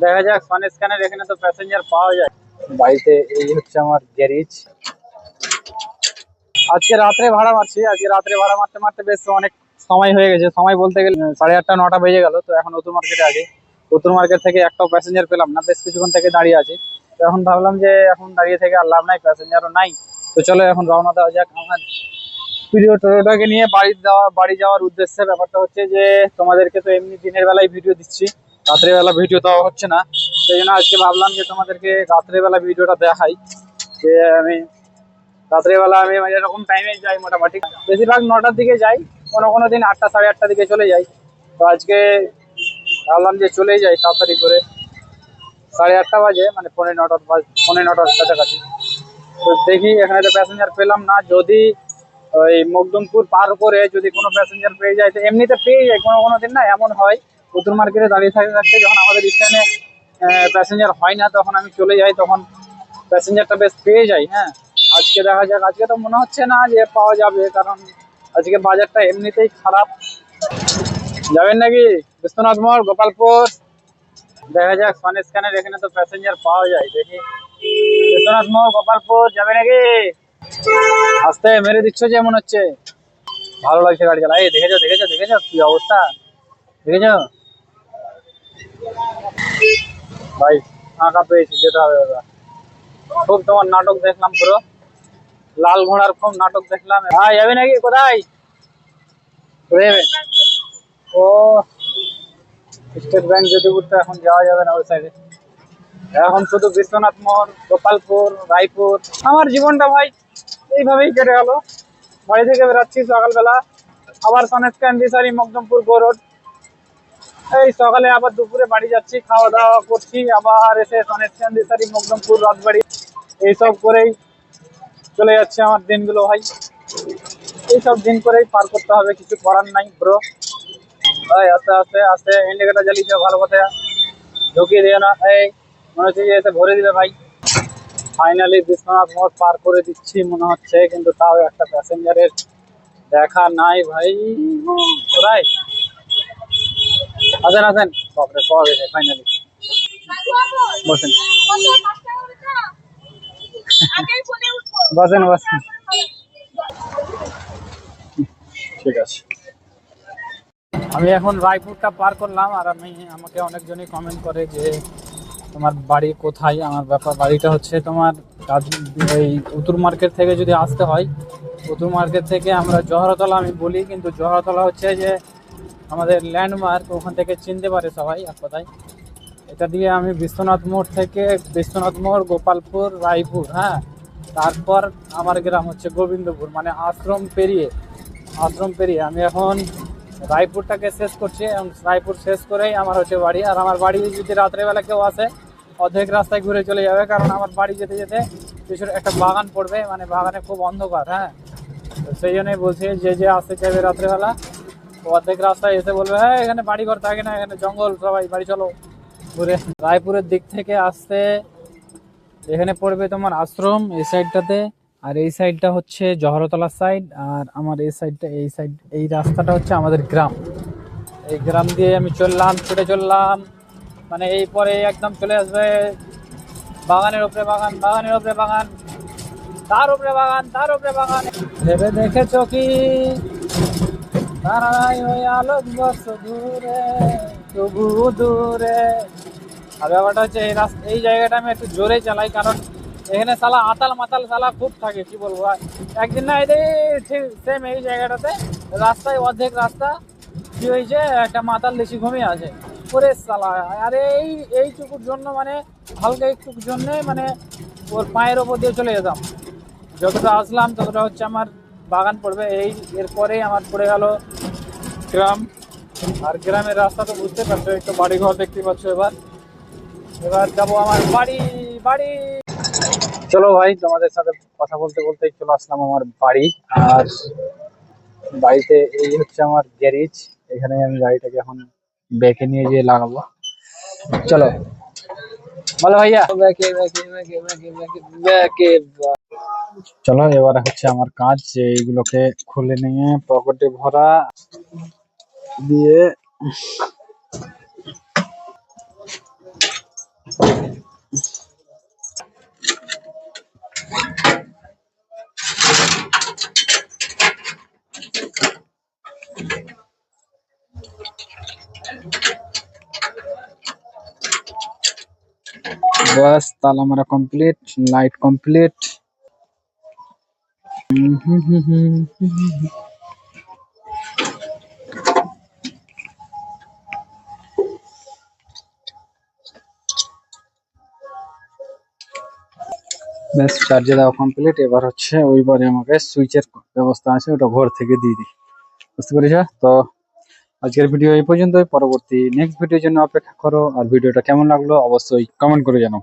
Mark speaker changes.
Speaker 1: দেখা যাক ফান স্ক্যানের এখানে তো প্যাসেঞ্জার পাওয়া যায়। বাড়িতে এই হচ্ছে আমার গ্যারেজ। আজকে রাত্রে ভাড়া মারছি, আজকে রাত্রে ভাড়া মারতে মারতে বেশ অনেক সময় হয়ে গেছে। সময় বলতে গেলে 8:30 9টা বেজে গেল। তো এখন নতুন মার্কেটে আছি। নতুন মার্কেট থেকে একটাও প্যাসেঞ্জার পেলাম না, বেশ কিছুক্ষণ থেকে দাঁড়িয়ে আছি। তো এখন ভাবলাম যে এখন দাঁড়িয়ে থেকে আর লাভ নাই, প্যাসেঞ্জারও নাই। তো চলো এখন রওনা দেওয়া যাক আমার প্রিয় টোটোটাকে নিয়ে বাড়ি যাওয়ার উদ্দেশ্যে। ব্যাপারটা হচ্ছে যে তোমাদেরকে তো এমনি দিনের বেলায় ভিডিও দিচ্ছি, রাত্রের বেলা ভিডিও দেওয়া হচ্ছে না। সেই জন্য আজকে ভাবলাম যে তোমাদেরকে রাত্রের বেলা ভিডিওটা দেখাই। যে আমি রাত্রেবেলা আমি এরকম টাইমে যাই, মোটামুটি বেশিরভাগ 9টার দিকে যাই, কোনো কোনো দিন 8টা 8:30 দিকে চলে যাই। তো আজকে ভাবলাম যে চলেই যাই তাড়াতাড়ি করে। 8:30 বাজে, মানে 9:45 কাছাকাছি। তো দেখি এখানে তো প্যাসেঞ্জার পেলাম না। যদি ওই মকদুমপুর পার করে যদি কোনো প্যাসেঞ্জার পেয়ে যায়, তো এমনিতে পেয়ে যায় কোনো কোনো দিন। না এমন হয় নতুন মার্কেটে দাঁড়িয়ে থাকতে থাকতে যখন আমাদের স্ট্যান্ডে প্যাসেঞ্জার হয় না, তখন আমি চলে যাই, তখন প্যাসেঞ্জারটা বেশ পেয়ে যাই। হ্যাঁ, আজকে দেখা যাক। আজকে তো মনে হচ্ছে না যে পাওয়া যাবে, কারণ আজকে বাজারটা এমনিতেই খারাপ। যাবেন নাকি বিশ্বনাথ মোড়, গোপালপুর? দেখা যাক ফান স্ক্যানের এখানে তো প্যাসেঞ্জার পাওয়া যায়, দেখি। বিশ্বনাথ মোড়, গোপালপুর যাবে নাকি? আস্তে মেরে দিচ্ছ যে মনে হচ্ছে। ভালো লাগছে গাড়ি চালা। এই দেখেছো দেখেছো দেখেছো কি অবস্থা, দেখেছো ভাই? ফাঁকা পেয়েছি, যেতে হবে এবার। খুব তোমার নাটক দেখলাম পুরো, লাল ঘোড়ার খুব নাটক দেখলাম। ভাই যাবে নাকি? কোথায় যাবে? ও, স্টেট ব্যাংক যদুপুর তো এখন যাওয়া যাবে না ওই সাইডে। এখন শুধু বিশ্বনাথ মোড়, গোপালপুর, রায়পুর। আমার জীবনটা ভাই এইভাবেই কেটে গেল। বাড়ি থেকে বেরোচ্ছি সকালবেলা, আবার সনেস্কান দিশারি মকদমপুর গো রোড। এই সকালে আবার দুপুরে বাড়ি যাচ্ছি, খাওয়া দাওয়া করছি, আবার এসে সনেস্কান দিশারি মকদমপুর রাজবাড়ি, এইসব করেই চলে যাচ্ছে আমার দিনগুলো ভাই। এইসব দিন করেই পার করতে হবে, কিছু করার নাই ব্রো। ভাই আস্তে আস্তে আস্তে ইন্ডিকেটার জ্বালিয়েছে, ভালো কথা ঢুকিয়ে দিও না। এই মনে হচ্ছে যে এসে ভরে দিবে ভাই। ফাইনালি বিশ্বনাথ মোড় পার করে দিচ্ছি মনে হচ্ছে, কিন্তু তাও একটা প্যাসেঞ্জারের দেখা নাই ভাই। কোথায় আসেন আসেন, বাপরে পাওয়া গেছে ফাইনালি। বসেন বসেন বসেন, ঠিক আছে। আমি এখন রায়পুরটা পার করলাম, আর আমাকে অনেকজনই কমেন্ট করে যে তোমার বাড়ি কোথায়। আমার বাড়িটা হচ্ছে তোমার এই উত্তর মার্কেট থেকে যদি আসতে হয়, উত্তর মার্কেট থেকে আমরা জহরতলা আমি বলি, কিন্তু জহরতলা হচ্ছে যে আমাদের ল্যান্ডমার্ক, ওখান থেকে চিনতে পারে সবাই এক কথায়। এটা দিয়ে আমি বিশ্বনাথ মোড় থেকে, বিশ্বনাথ মোড়, গোপালপুর, রায়পুর, হ্যাঁ, তারপর আমার গ্রাম হচ্ছে গোবিন্দপুর, মানে আশ্রম পেরিয়ে আমি এখন রায়পুরটাকে শেষ করছি, এবং রায়পুর শেষ করেই আমার হচ্ছে বাড়ি। আর আমার বাড়ি যদি রাত্রেবেলা কেউ আসে, অর্ধেক রাস্তায় ঘুরে চলে যাবে, কারণ আমার বাড়ি যেতে যেতে পিছনে একটা বাগান পড়বে, মানে বাগানে খুব অন্ধকার। হ্যাঁ, তো সেই জন্যই বলছি, যে যে আসতে চাইবে রাত্রেবেলা, অর্ধেক রাস্তায় এসে বলবে হ্যাঁ এখানে বাড়ি ঘর থাকে না, এখানে জঙ্গল, সবাই বাড়ি চলো ঘুরে। রায়পুরের দিক থেকে আসতে এখানে পড়বে তোমার আশ্রম এই সাইডটাতে, আর এই সাইডটা হচ্ছে জহরতলা সাইড, আর আমার এই সাইডটা, এই রাস্তাটা হচ্ছে আমাদের গ্রাম। এই গ্রাম দিয়ে আমি চললাম, ছুটে চললাম, মানে এই পরে একদম চলে আসবে বাগানের উপরে বাগান, বাগানের উপরে বাগান, তার উপরে বাগান, তার উপরে বাগান। ভেবে দেখেছো কি তারাই ওই আলোক বর্ষ দূরে, তবু দূরে। আর ব্যাপারটা হচ্ছে এই জায়গাটা আমি একটু জোরে চালাই, কারণ এখানে শালা আতাল মাতাল শালা খুব থাকে, কি বলবো। একদিন না এদের ঠিক সেম এই জায়গাটাতে রাস্তায় অর্ধেক রাস্তা কি হয়েছে, একটা মাতাল দেশি ঘুমিয়ে আছে ওরে শালা। আরে এইটুকুর জন্য, মানে হালকা একটুর জন্যে, মানে ওর পায়ের ওপর দিয়ে চলে যেতাম। যতটা আসলাম ততটা হচ্ছে আমার বাগান পড়বে, এরপরেই আমার পড়ে গেল গ্রাম। আর গ্রামের রাস্তা তো বুঝতে পারছো, একটু বাড়ি ঘর দেখতে পাচ্ছ। এবার এবার যাবো আমার বাড়ি। বাড়ি চলো ভাই, তোমাদের সাথে কথা বলতে বলতে চলে আসলাম আমার বাড়ি। আর বাড়িতে এই হচ্ছে আমার গ্যারেজ, এখানে আমি গাড়িটাকে এখন ব্যাকে নিয়ে গিয়ে লাগাবো। চলো বলো ভাইয়া, ব্যাকে ব্যাকে ব্যাকে ব্যাকে ব্যাকে ব্যাকে। চলো এবার হচ্ছে আমার কাজ, যে এইগুলোকে খুলে নিয়ে পকেটে ভরা দিয়ে बस ताला मारा कंप्लीट, लाइट कंप्लीट। ব্যাস চার্জে দেওয়া কমপ্লিট। এবার হচ্ছে ওইবারে আমাকে সুইচের ব্যবস্থা আছে, ওটা ঘর থেকে দিয়ে দিই। বুঝতে পেরেছ? তো আজকের ভিডিও এই পর্যন্তই। পরবর্তী নেক্সট ভিডিওর জন্য অপেক্ষা করো। আর ভিডিওটা কেমন লাগলো অবশ্যই কমেন্ট করে জানাও।